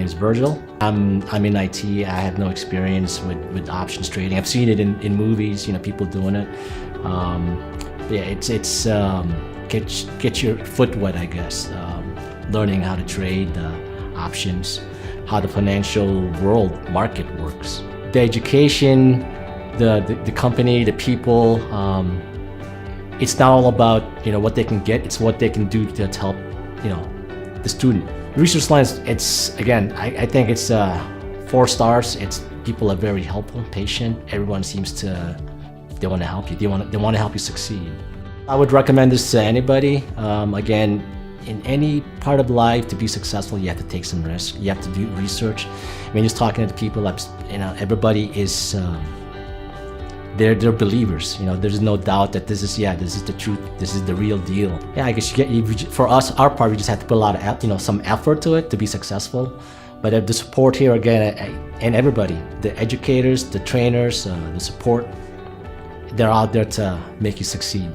is Virgil. I'm in IT. I have no experience with options trading. I've seen it in movies, people doing it. Yeah, it's get your foot wet, I guess. Learning how to trade options, how the financial world market works. The education, the company, the people. It's not all about what they can get. It's what they can do to help the student. Research lines. It's again. I think it's 4 stars. It's people are very helpful, patient. Everyone seems to they want to help you. They want to help you succeed. I would recommend this to anybody. Again, in any part of life, to be successful, you have to take some risk. You have to do research. I mean, just talking to the people, everybody is. They're believers. There's no doubt that this is the truth. This is the real deal. Yeah, I guess for us, our part, we just have to put a lot of some effort to it to be successful. But the support here again, and everybody, the educators, the trainers, the support, they're out there to make you succeed.